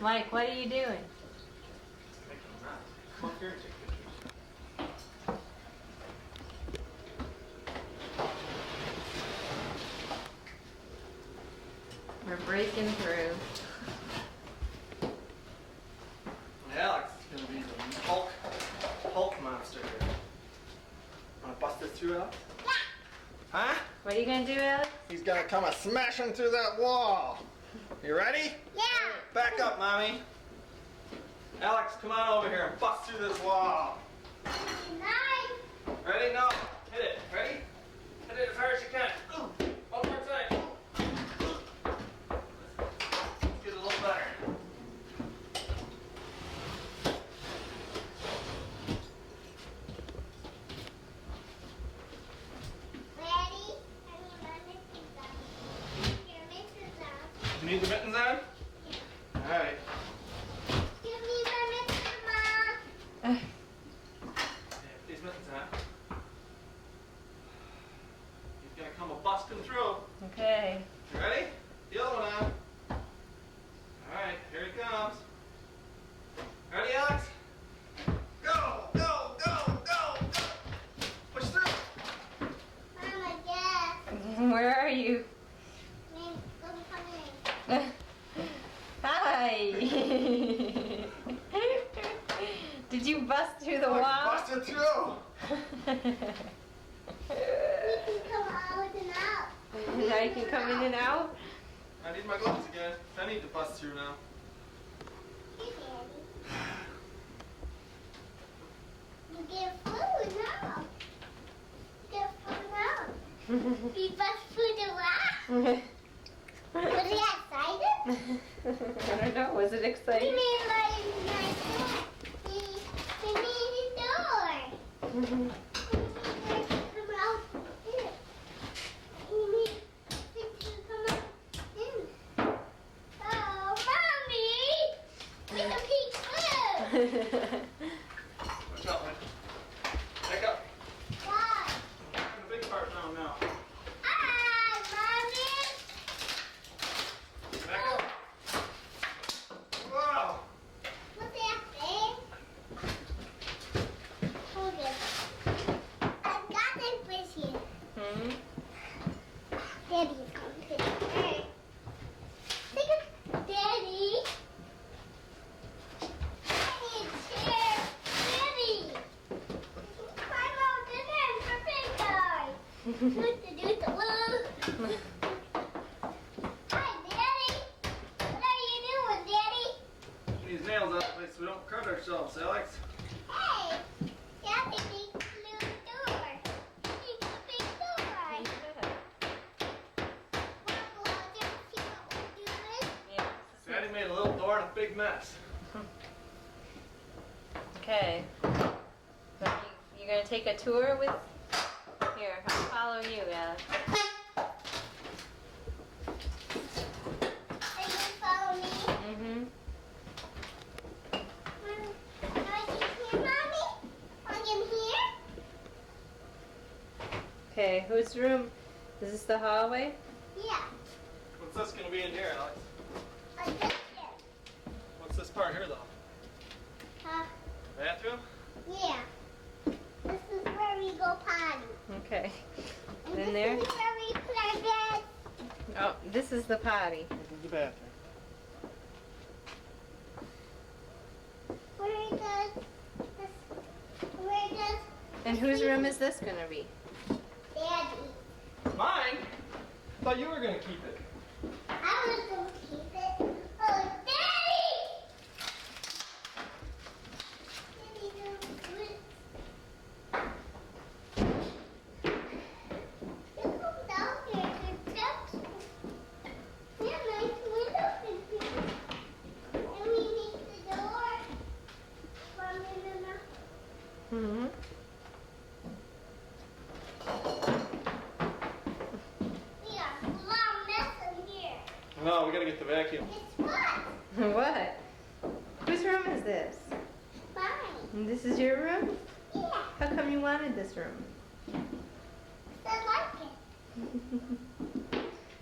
Mike, what are you doing? Come up here and take pictures. We're breaking through. Alex is gonna be the Hulk monster here. Wanna bust this through, Alex? Yeah. Huh? What are you gonna do, Alex? He's gonna come a smashing through that wall. You ready? Yeah. Back up, mommy. Alex, come on over here and bust through this wall. Nice. Ready? No. Hit it. Ready? Hit it as hard as you can. Ooh. One more time. Ooh. Let's get a little better. Ready? I need my mittens on. Your mittens on. You need the mittens on? Yeah. Alright. Give me my mittens, Mom. Yeah, these mittens on. He's gonna come a busting through. Okay. You ready? The other one on. Alright, here he comes. Ready, Alex? Go! Go! Go! Go! Go! Push through! Mom, I guess. Where are you? I'm coming. Hi. Did you bust through the Look, wall? busted through! We can come out and out. Now you can come in and out? I need my gloves again. I need to bust through now. Hey, Daddy. You get food now. You get food now. We bust through the wall. Was he excited? I don't know. Was it We exciting? made like we made a door. Come out here. We made things to come out in. Oh, mommy! We can peek through. Watch out, man. Back up. Why? The big part now. Ah, mommy! Back up. Wow! What's that thing? Hold it. I've got this fish here. Hmm? Daddy's going to take it. Take it, Daddy. I need a chair. Daddy. Climb out the fence for big guys. What to do to lose? Hi, Daddy. What are you doing, Daddy? These nails out of the way so we don't cut ourselves, Alex. Hey, Daddy needs a new door. Needs a big door. Wanna go out there and see what we're doing? Yeah. Daddy made a little door and a big mess. Okay. So you're gonna take a tour with? Here, I'll follow you, Alex. Are you gonna follow me? Mm-hmm. Are you here, Mommy? Are you here? Okay, whose room? Is this the hallway? Yeah. What's this gonna be in here, Alex? I just did. What's this part here, though? Bathroom? Yeah. This is where we go potty. Okay. And In this there? is where we put our bed. Oh, this is the potty. This is the bathroom. Where does And whose room is this gonna be? Daddy? Mine? Thought you were gonna keep it. I was going to keep it. Oh, Daddy! Daddy, don't do it. You come down here to steps. We have nice windows in here. And we need the door from in the mouth. Mm-hmm. We are a lot of mess in here. No, we gotta get the vacuum. It's what? What? Whose room is this? Mine. And this is your room? Yeah. How come you wanted this room? I like it.